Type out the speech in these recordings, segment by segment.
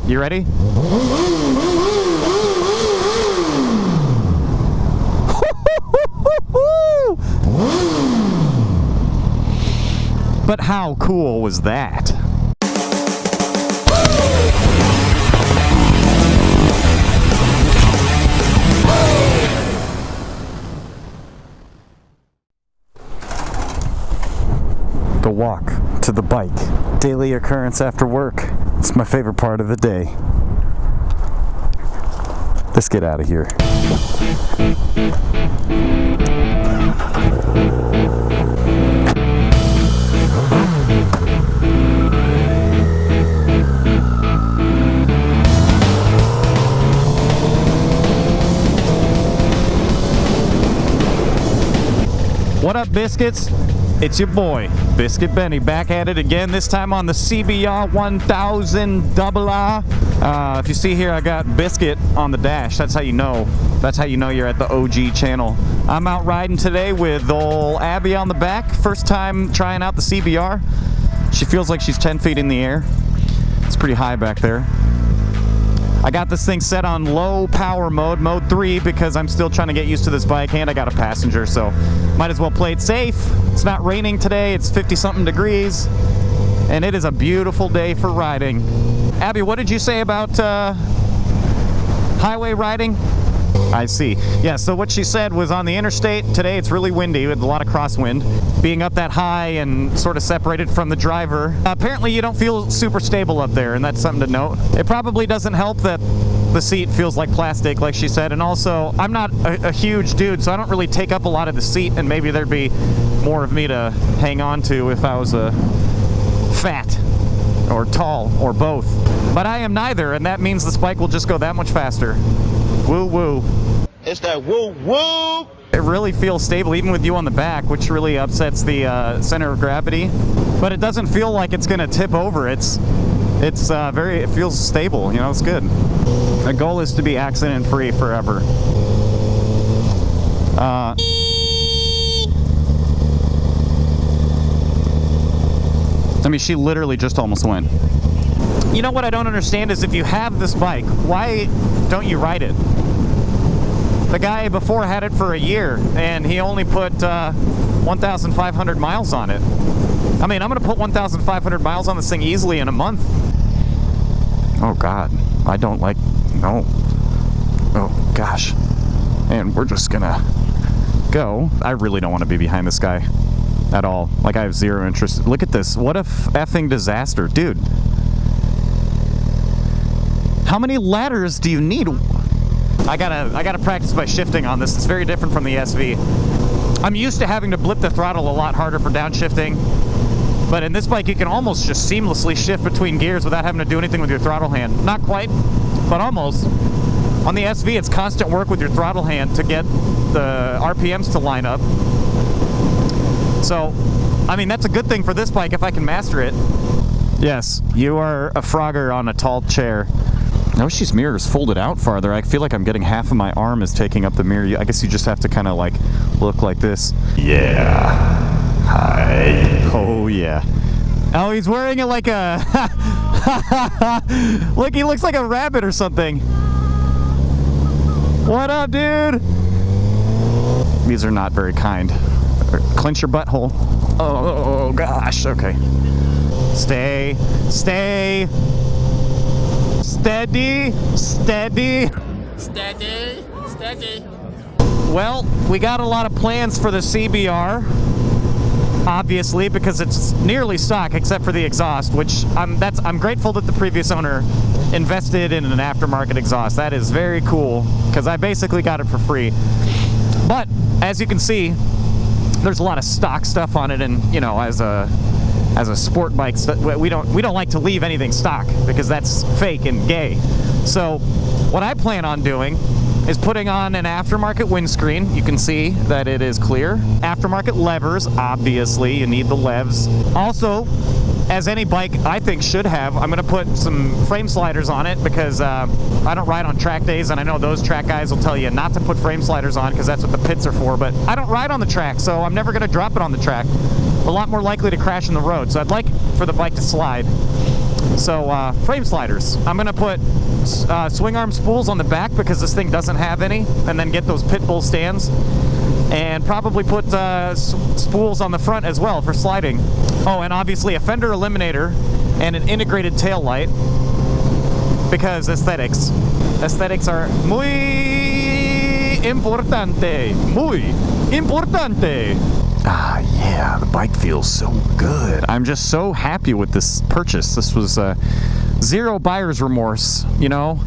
You ready? But how cool was that? The walk to the bike. Daily occurrence after work. It's my favorite part of the day. Let's get out of here. What up, Biscuits? It's your boy, Biscuit Benny, back at it again, this time on the CBR1000RR. If you see here, I got Biscuit on the dash. That's how you know. That's how you know you're at the OG channel. I'm out riding today with old Abby on the back. First time trying out the CBR. She feels like she's 10 feet in the air. It's pretty high back there. I got this thing set on low power mode, mode 3, because I'm still trying to get used to this bike, and I got a passenger, so might as well play it safe. It's not raining today, it's 50-something degrees, and it is a beautiful day for riding. Abby, what did you say about highway riding? I see. Yeah, so what she said was on the interstate today, it's really windy with a lot of crosswind. Being up that high and sort of separated from the driver, apparently you don't feel super stable up there, and that's something to note. It probably doesn't help that the seat feels like plastic, like she said, and also I'm not a huge dude, so I don't really take up a lot of the seat, and maybe there'd be more of me to hang on to if I was fat or tall or both. But I am neither, and that means this bike will just go that much faster. Woo woo. It's that woo woo. It really feels stable even with you on the back, which really upsets the center of gravity. But it doesn't feel like it's gonna tip over. It feels stable, you know, it's good. The goal is to be accident free forever. I mean, she literally just almost went. You know what I don't understand is if you have this bike, why don't you ride it? The guy before had it for a year, and he only put 1,500 miles on it. I mean, I'm going to put 1,500 miles on this thing easily in a month. Oh, God. I don't like... No. Oh, gosh. And we're just going to go. I really don't want to be behind this guy at all. Like, I have zero interest. Look at this. What a effing disaster. Dude. How many ladders do you need? I gotta practice my shifting on this. It's very different from the SV. I'm used to having to blip the throttle a lot harder for downshifting, but in this bike you can almost just seamlessly shift between gears without having to do anything with your throttle hand. Not quite, but almost. On the SV, it's constant work with your throttle hand to get the RPMs to line up. So, I mean, that's a good thing for this bike if I can master it. Yes, you are a frogger on a tall chair. I wish these mirrors folded out farther. I feel like I'm getting half of my arm is taking up the mirror. I guess you just have to kind of like look like this. Yeah. Hi. Oh, yeah. Oh, he's wearing it like a... Look, he looks like a rabbit or something. What up, dude? These are not very kind. Clench your butthole. Oh, gosh. Okay. Stay. Stay. Steady, steady. Steady, steady. Well, we got a lot of plans for the CBR, obviously, because it's nearly stock except for the exhaust, which I'm grateful that the previous owner invested in an aftermarket exhaust. That is very cool, because I basically got it for free. But as you can see, there's a lot of stock stuff on it, and you know, as a sport bike, we don't like to leave anything stock because that's fake and gay. So what I plan on doing is putting on an aftermarket windscreen. You can see that it is clear. Aftermarket levers, obviously, you need the levs. Also, as any bike I think should have, I'm gonna put some frame sliders on it because I don't ride on track days, and I know those track guys will tell you not to put frame sliders on because that's what the pits are for, but I don't ride on the track, so I'm never gonna drop it on the track. A lot more likely to crash in the road, so I'd like for the bike to slide. So frame sliders. I'm gonna put swing arm spools on the back because this thing doesn't have any, and then get those pit bull stands, and probably put spools on the front as well for sliding. Oh, and obviously a fender eliminator and an integrated tail light, because aesthetics are muy importante. Muy importante. Ah, yeah, the bike feels so good. I'm just so happy with this purchase. This was zero buyer's remorse, you know?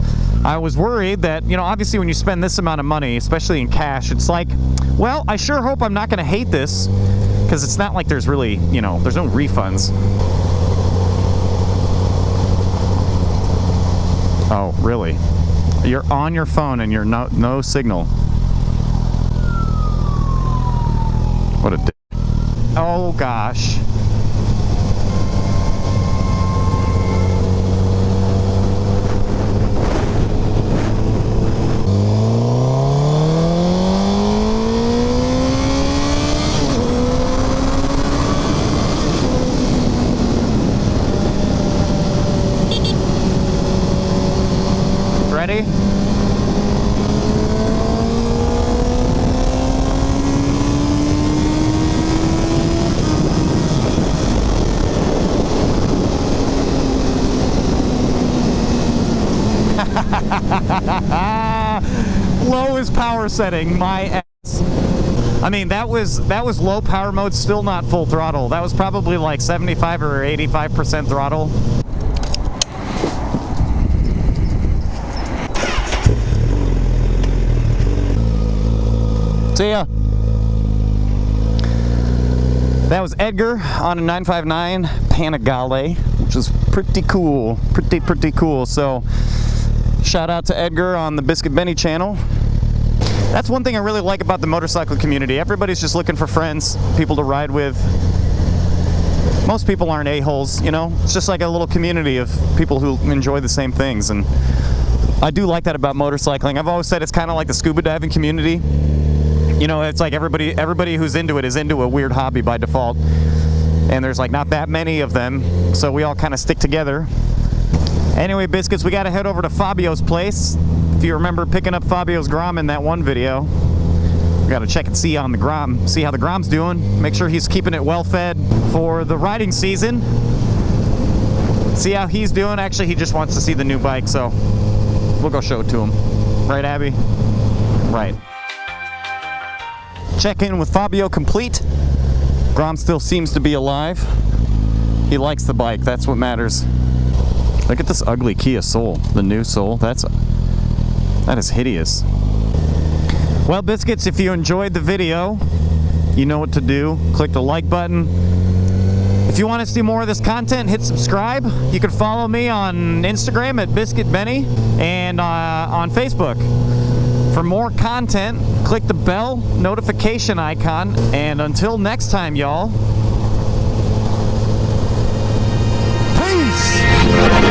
I was worried that, you know, obviously when you spend this amount of money, especially in cash, it's like, well, I sure hope I'm not going to hate this, because it's not like there's really, you know, there's no refunds. Oh, really? You're on your phone and you're no signal. What a dick. Oh, gosh. Ready? Lowest power setting, my ass. I mean, that was low power mode, still not full throttle. That was probably like 75 or 85% throttle. See ya. That was Edgar on a 959 Panigale, which is pretty cool. Pretty cool. So shout out to Edgar on the Biscuit Benny channel. That's one thing I really like about the motorcycle community. Everybody's just looking for friends, people to ride with. Most people aren't a-holes, you know? It's just like a little community of people who enjoy the same things, and I do like that about motorcycling. I've always said it's kind of like the scuba diving community. You know, it's like everybody who's into it is into a weird hobby by default, and there's like not that many of them, so we all kind of stick together. Anyway, Biscuits, we gotta head over to Fabio's place. If you remember picking up Fabio's Grom in that one video, we gotta check and see on the Grom, see how the Grom's doing, make sure he's keeping it well fed for the riding season. See how he's doing. Actually, he just wants to see the new bike, so we'll go show it to him. Right, Abby? Right. Check-in with Fabio complete. Grom still seems to be alive. He likes the bike, that's what matters. Look at this ugly Kia Soul, the new Soul. That is hideous. Well, Biscuits, if you enjoyed the video, you know what to do. Click the like button. If you want to see more of this content, hit subscribe. You can follow me on Instagram at Biscuit Benny and on Facebook. For more content, click the bell notification icon. And until next time, y'all. Peace!